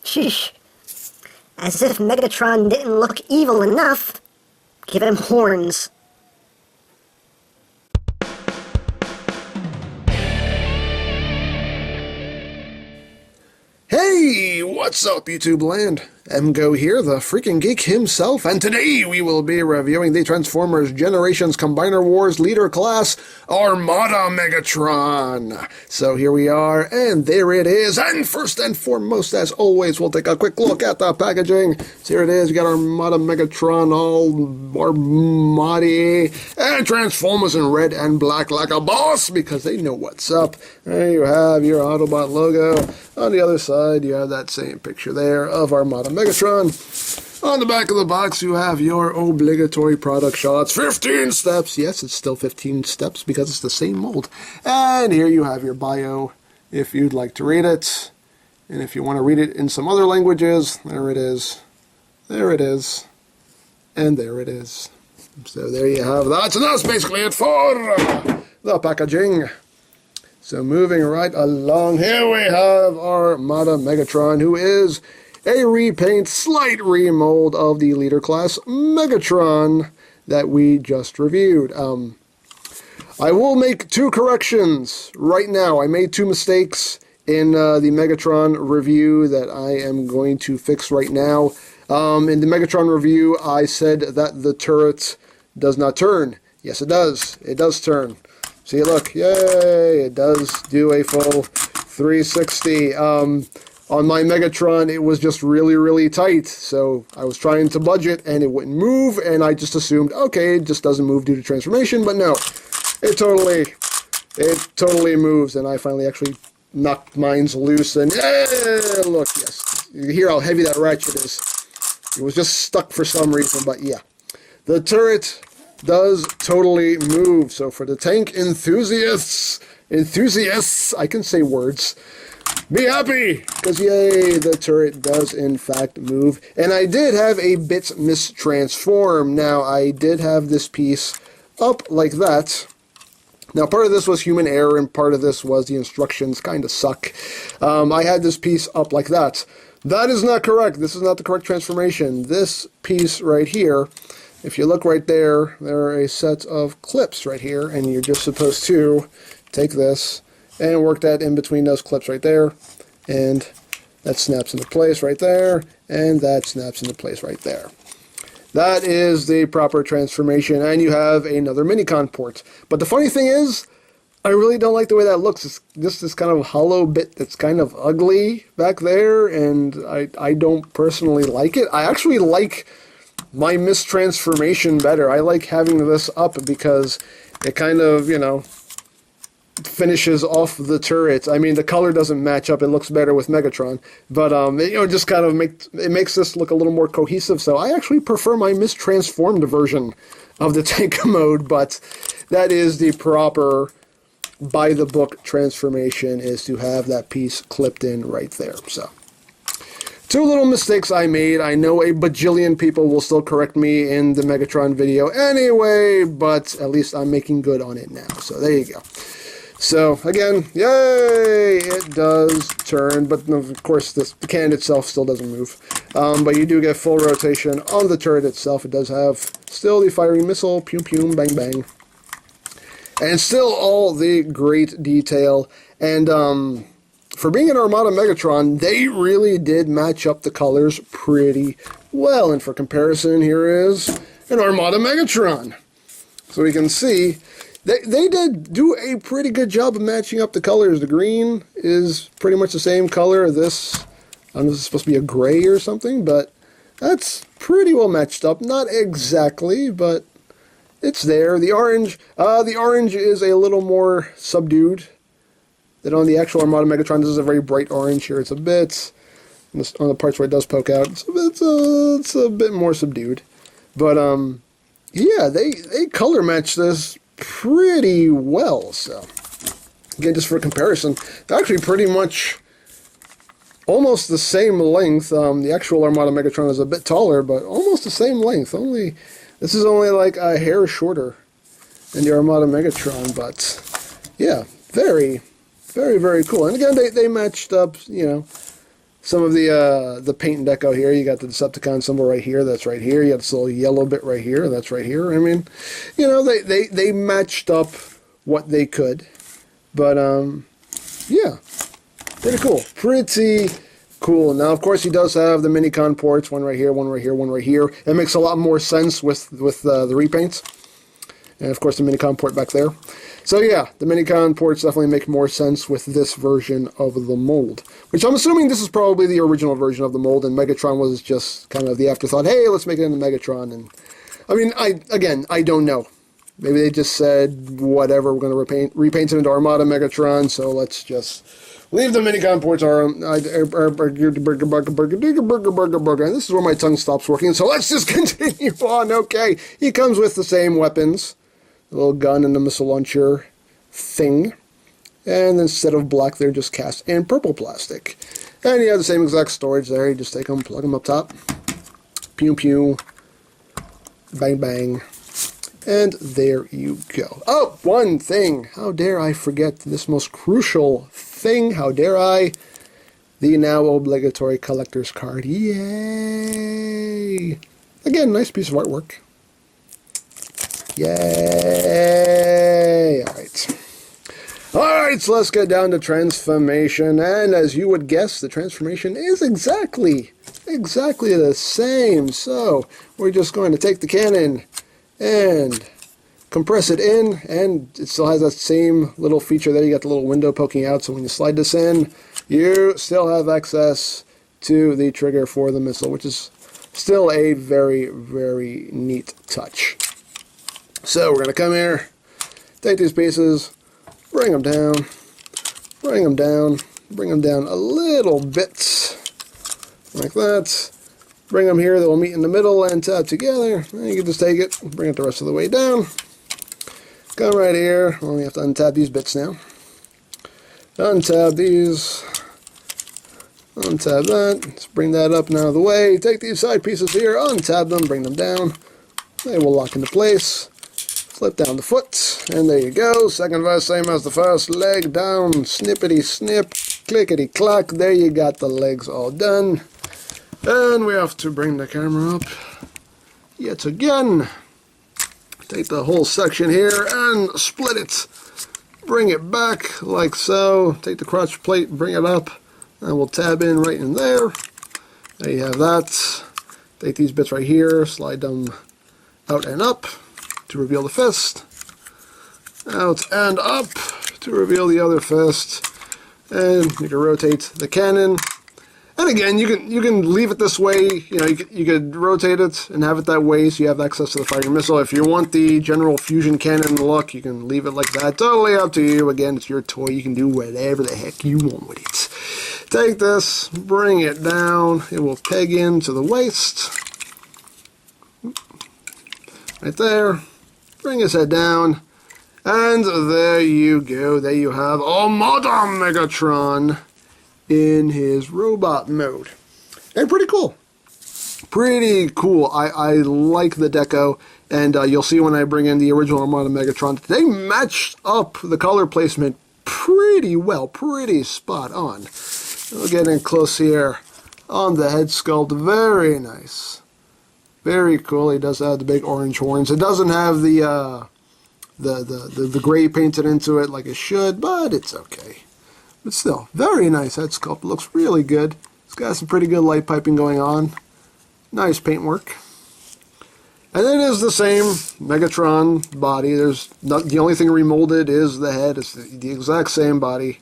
Sheesh. As if Megatron didn't look evil enough. Give him horns. Hey, what's up, YouTube land? EmGo here, the freaking geek himself, and today we will be reviewing the Transformers Generations Combiner Wars Leader Class ARMADA Megatron. So here we are, and there it is, and first and foremost, as always, we'll take a quick look at the packaging. So here it is, you got ARMADA Megatron, all Armadi, and Transformers in red and black like a boss, because they know what's up. There you have your Autobot logo. On the other side, you have that same picture there of ARMADA Megatron. On the back of the box, you have your obligatory product shots. 15 steps. Yes, it's still 15 steps because it's the same mold. And here you have your bio if you'd like to read it. And if you want to read it in some other languages, there it is. There it is. And there it is. So there you have that. And that's basically it for the packaging. So moving right along, here we have ARMADA Megatron, who is a repaint, slight remold of the Leader Class Megatron that we just reviewed. I will make two corrections right now. I made two mistakes in the Megatron review that I am going to fix right now. In the Megatron review, I said that the turret does not turn. Yes, it does. It does turn. See, look, yay, it does do a full 360. On my Megatron, it was just really, really tight, so I was trying to budget, and it wouldn't move, and I just assumed, okay, it just doesn't move due to transformation, but no, it totally moves, and I finally actually knocked mine loose, and yeah, look, yes, you hear how heavy that ratchet is. It was just stuck for some reason, but yeah. The turret does totally move. So for the tank enthusiasts, I can say words, be happy, because yay, the turret does in fact move. And I did have a bit mistransform. Now, I did have this piece up like that. Now, part of this was human error, and part of this was the instructions kind of suck. I had this piece up like that. That is not correct. This is not the correct transformation. This piece right here, if you look right there, there are a set of clips right here, and you're just supposed to take this and work that in between those clips right there, and that snaps into place right there, and that snaps into place right there. That is the proper transformation, and you have another Minicon port. But the funny thing is, I really don't like the way that looks. It's just this kind of hollow bit that's kind of ugly back there, and I don't personally like it. I actually like my mistransformation better. I like having this up because it kind of, you know, finishes off the turret. I mean, the color doesn't match up. It looks better with Megatron, but you know, just kind of makes this look a little more cohesive. So I actually prefer my mistransformed version of the tank mode, but that is the proper by the book transformation, is to have that piece clipped in right there. So two little mistakes I made. I know a bajillion people will still correct me in the Megatron video anyway, but at least I'm making good on it now. So there you go. So again, yay, it does turn, but of course the cannon itself still doesn't move. But you do get full rotation on the turret itself. It does have still the firing missile, pew pew, bang bang. And still all the great detail. And for being an ARMADA Megatron, they really did match up the colors pretty well. And for comparison, here is an ARMADA Megatron. So we can see they did do a pretty good job of matching up the colors. The green is pretty much the same color. This, I don't know if it's supposed to be a gray or something, but that's pretty well matched up. Not exactly, but it's there. The orange is a little more subdued than on the actual ARMADA Megatron. This is a very bright orange here. It's a bit, on the parts where it does poke out, it's a bit more subdued. But, yeah, they color match this pretty well. So, again, just for comparison, they're actually pretty much almost the same length. The actual ARMADA Megatron is a bit taller, but almost the same length. This is only like a hair shorter than the ARMADA Megatron, but yeah, very, very, very cool. And again, they matched up, you know, some of the paint and deco here. You got the Decepticon symbol right here. That's right here. You got this little yellow bit right here. That's right here. I mean, you know, they matched up what they could. But, yeah. Pretty cool. Pretty cool. Now, of course, he does have the Minicon ports. One right here, one right here, one right here. It makes a lot more sense with the repaints. And, of course, the Minicon port back there. So, yeah, the Minicon ports definitely make more sense with this version of the mold. Which I'm assuming this is probably the original version of the mold, and Megatron was just kind of the afterthought, hey, let's make it into Megatron. And I mean, I don't know. Maybe they just said, whatever, we're going to repaint it into Armada Megatron, so let's just leave the Minicon ports and this is where my tongue stops working, so let's just continue on. Okay, he comes with the same weapons. The little gun and the missile launcher thing. And instead of black, they're just cast in purple plastic. And you have the same exact storage there. You just take them, plug them up top. Pew pew. Bang bang. And there you go. Oh, one thing. How dare I forget this most crucial thing. How dare I? The now obligatory collector's card. Yay! Again, nice piece of artwork. Yay! Alright, so let's get down to transformation. And as you would guess, the transformation is exactly the same. So, we're just going to take the cannon and compress it in, and it still has that same little feature there. You got the little window poking out, so when you slide this in, you still have access to the trigger for the missile, which is still a very, very neat touch. So we're going to come here, take these pieces, bring them down, bring them down, bring them down a little bit, like that. Bring them here, they'll meet in the middle and tap together. And you can just take it, bring it the rest of the way down. Come right here, only have to untap these bits now. Untap these, untap that, let's bring that up and out of the way. Take these side pieces here, untap them, bring them down. They will lock into place. Flip down the foot, and there you go. Second verse, same as the first. Leg down, snippity snip, clickety clack. There you got the legs all done. And we have to bring the camera up yet again. Take the whole section here and split it. Bring it back like so. Take the crotch plate, bring it up, and we'll tab in right in there. There you have that. Take these bits right here, slide them out and up to reveal the fist. Out and up to reveal the other fist. And you can rotate the cannon. And again, you can leave it this way. You know, you could rotate it and have it that way, so you have access to the fighting missile. If you want the general fusion cannon look, you can leave it like that. Totally up to you. Again, it's your toy. You can do whatever the heck you want with it. Take this, bring it down. It will peg into the waist. Right there. Bring his head down. And there you go. There you have ARMADA Megatron in his robot mode. And pretty cool. Pretty cool. I like the deco, and you'll see when I bring in the original Armada Megatron, they matched up the color placement pretty well, pretty spot on. We'll get in close here on the head sculpt. Very nice. Very cool. He does have the big orange horns. It doesn't have the gray painted into it like it should, but it's okay. But still, very nice head sculpt. It looks really good. It's got some pretty good light piping going on. Nice paintwork. And it is the same Megatron body. The only thing remolded is the head. It's the exact same body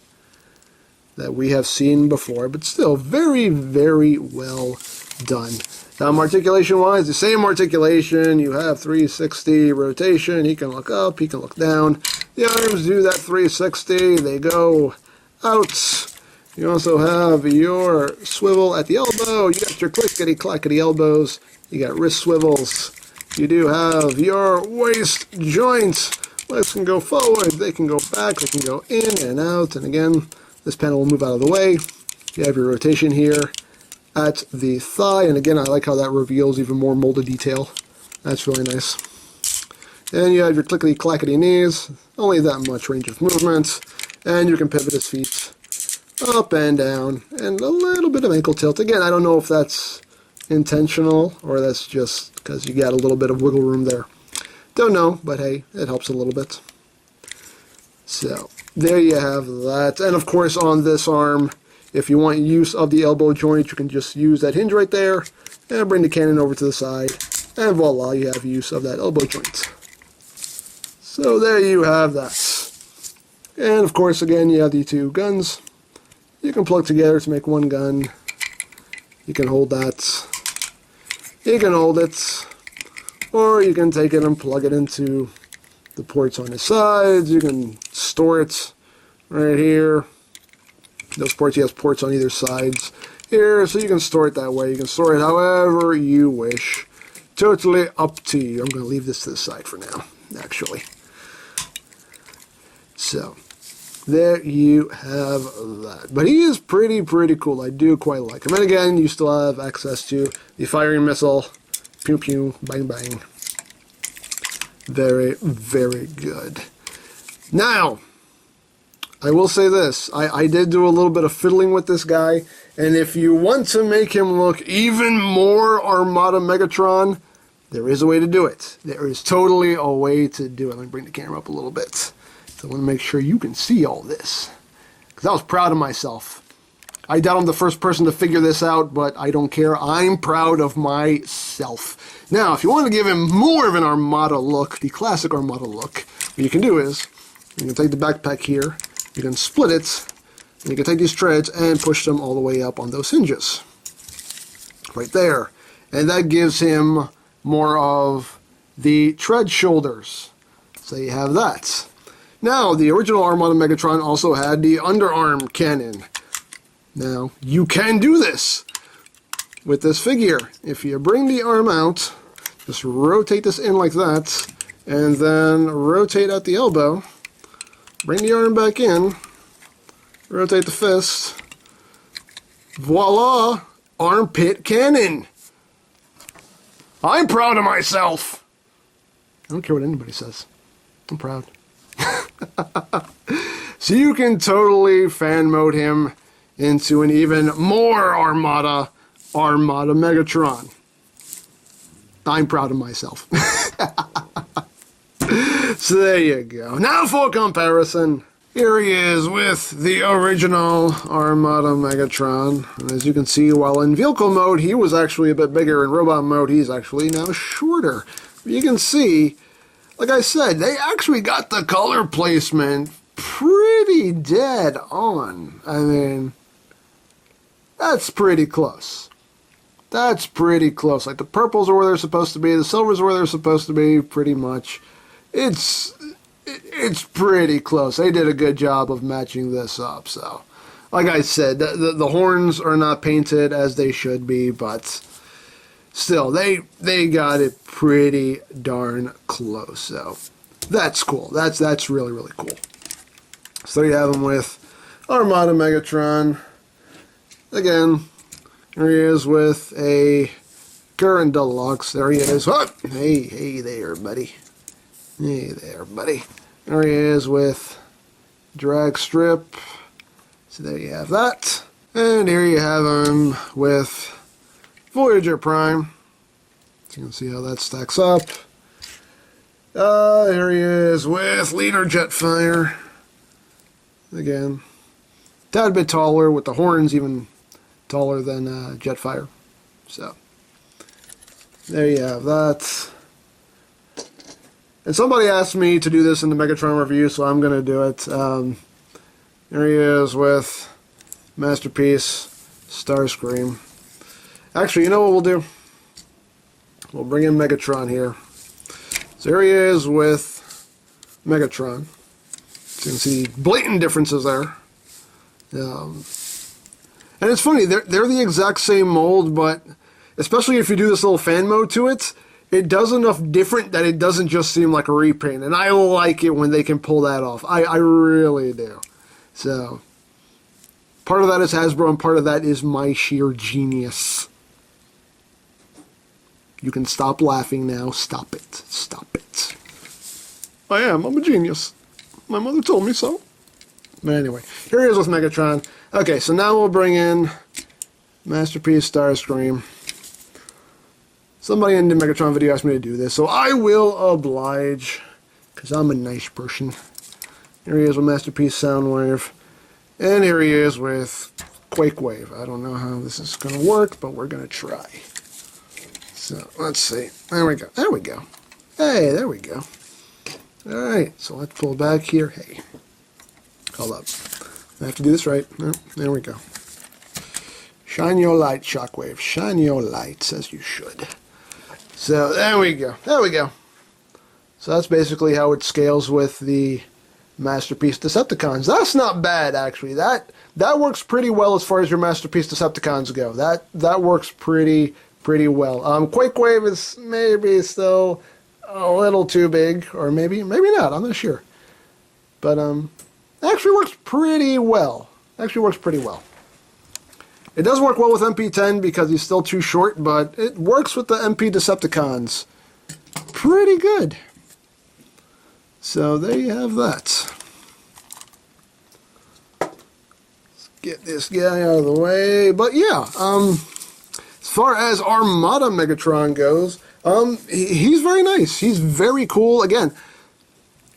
that we have seen before, but still very, very well done. Articulation-wise, the same articulation. You have 360 rotation. He can look up, he can look down. The arms do that 360. They go out. You also have your swivel at the elbow. You got your clickety-clackety elbows. You got wrist swivels. You do have your waist joints. Legs can go forward. They can go back. They can go in and out. And again, this panel will move out of the way. You have your rotation here at the thigh. And again, I like how that reveals even more molded detail. That's really nice. And you have your clickety-clackety knees. Only that much range of movement. And you can pivot his feet up and down, and a little bit of ankle tilt. Again, I don't know if that's intentional or that's just because you got a little bit of wiggle room there. Don't know, but hey, it helps a little bit. So, there you have that. And of course, on this arm, if you want use of the elbow joint, you can just use that hinge right there and bring the cannon over to the side. And voila, you have use of that elbow joint. So there you have that. And of course, again, you have the two guns. You can plug together to make one gun. You can hold that. You can hold it. Or you can take it and plug it into the ports on the sides. You can store it right here. Those ports, he has ports on either sides here, so you can store it that way. You can store it however you wish. Totally up to you. I'm going to leave this to the side for now, actually. So, there you have that. But he is pretty cool. I do quite like him. And again, you still have access to the firing missile. Pew pew, bang bang. Very good. Now, I will say this. I did do a little bit of fiddling with this guy. And if you want to make him look even more Armada Megatron, there is a way to do it. There is totally a way to do it. Let me bring the camera up a little bit. So I want to make sure you can see all this. Because I was proud of myself. I doubt I'm the first person to figure this out, but I don't care. I'm proud of myself. Now, if you want to give him more of an Armada look, the classic Armada look, what you can do is, you can take the backpack here, you can split it, and you can take these treads and push them all the way up on those hinges. Right there. And that gives him more of the tread shoulders. So you have that. Now, the original Armada Megatron also had the underarm cannon. Now, you can do this with this figure. If you bring the arm out, just rotate this in like that, and then rotate out the elbow, bring the arm back in, rotate the fist, voila, armpit cannon. I'm proud of myself. I don't care what anybody says. I'm proud. So you can totally fan mode him into an even more Armada Megatron. I'm proud of myself. So there you go. Now for comparison, here he is with the original Armada Megatron. And as you can see, while in vehicle mode, he was actually a bit bigger. In robot mode, he's actually now shorter. You can see, like I said, they actually got the color placement pretty dead on. I mean, that's pretty close. That's pretty close. Like the purples are where they're supposed to be, the silvers are where they're supposed to be, pretty much. It's pretty close. They did a good job of matching this up. So, like I said, the horns are not painted as they should be, but still, they got it pretty darn close. So, that's cool. That's really cool. So there you have him with Armada Megatron. Again, here he is with a Current Deluxe. There he is. Oh, hey there, buddy. Hey there, buddy. There he is with Drag Strip. So there you have that. And here you have him with Voyager Prime. So you can see how that stacks up. Here he is with Leader Jetfire. Again, tad bit taller, with the horns even taller than Jetfire. So, there you have that. And somebody asked me to do this in the Megatron review, so I'm going to do it. Here he is with Masterpiece Starscream. Actually, you know what we'll do? We'll bring in Megatron here. So here he is with Megatron. So you can see blatant differences there. And it's funny, they're the exact same mold, but especially if you do this little fan mode to it, it does enough different that it doesn't just seem like a repaint. And I like it when they can pull that off. I really do. So, part of that is Hasbro, and part of that is my sheer genius. You can stop laughing now. Stop it. Stop it. I'm a genius. My mother told me so. But anyway, here he is with Megatron. Okay, so now we'll bring in Masterpiece Starscream. Somebody in the Megatron video asked me to do this, so I will oblige, because I'm a nice person. Here he is with Masterpiece Soundwave. And here he is with Quake Wave. I don't know how this is going to work, but we're going to try. So, let's see. There we go. There we go. Hey, there we go. Alright, so let's pull back here. Hey. Hold up. I have to do this right. Oh, there we go. Shine your light, Shockwave. Shine your light, as you should. So, there we go. There we go. So that's basically how it scales with the Masterpiece Decepticons. That's not bad, actually. That works pretty well as far as your Masterpiece Decepticons go. That works pretty well. Quake Wave is maybe still a little too big, or maybe not. I'm not sure. But actually works pretty well. Actually works pretty well. It does work well with MP10 because he's still too short, but it works with the MP Decepticons pretty good. So there you have that. Let's get this guy out of the way. But yeah, as far as Armada Megatron goes, he's very nice. He's very cool. Again,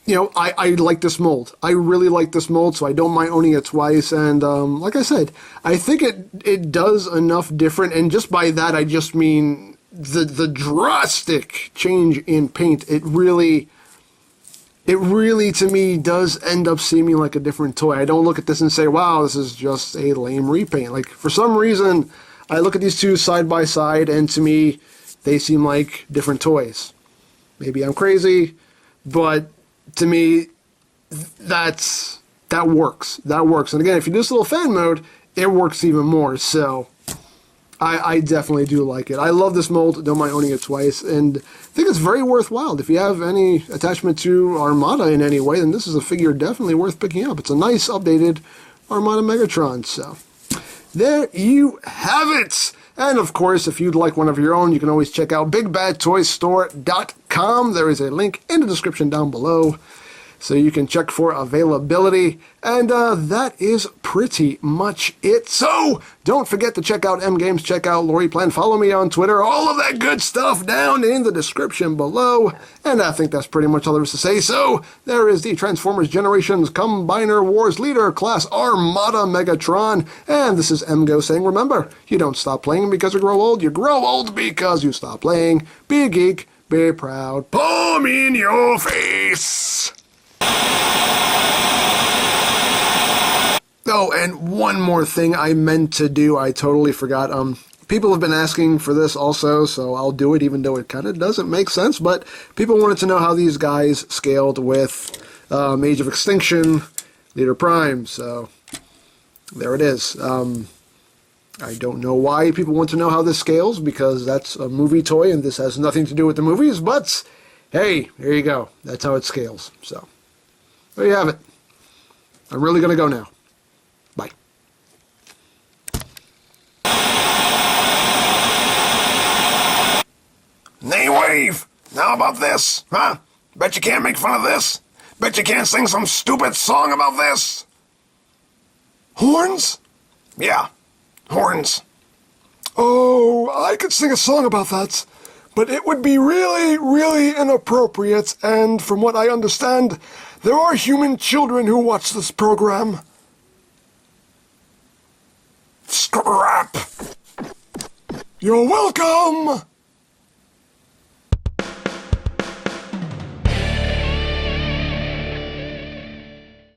you know, I like this mold. I really like this mold, so I don't mind owning it twice. And like I said, I think it does enough different. And just by that, I just mean the drastic change in paint. It really, to me, does end up seeming like a different toy. I don't look at this and say, wow, this is just a lame repaint. Like, for some reason, I look at these two side by side, and to me, they seem like different toys. Maybe I'm crazy, but to me, that works. That works. And again, if you do this little fan mode, it works even more. So I definitely do like it. I love this mold. Don't mind owning it twice. And I think it's very worthwhile. If you have any attachment to Armada in any way, then this is a figure definitely worth picking up. It's a nice updated Armada Megatron. So there you have it. And of course, if you'd like one of your own, you can always check out BigBadToyStore.com. There is a link in the description down below, so you can check for availability. And that is pretty much it. So don't forget to check out EmGames, check out LoriPlan, follow me on Twitter, all of that good stuff down in the description below. And I think that's pretty much all there is to say. So there is the Transformers Generations Combiner Wars Leader Class Armada Megatron. And this is EmGo saying, remember, you don't stop playing because you grow old because you stop playing. Be a geek, be proud, palm in your face. Oh, and one more thing I meant to do, I totally forgot. People have been asking for this also, so I'll do it even though it kind of doesn't make sense, but people wanted to know how these guys scaled with Age of Extinction, Leader Prime, so there it is. I don't know why people want to know how this scales, because that's a movie toy and this has nothing to do with the movies, but hey, there you go. That's how it scales, so there you have it. I'm really going to go now. Bye. Nay, Wave! Now about this, huh? Bet you can't make fun of this? Bet you can't sing some stupid song about this? Horns? Yeah, horns. Oh, I could sing a song about that, but it would be really inappropriate, and from what I understand, there are human children who watch this program. Scrap! You're welcome!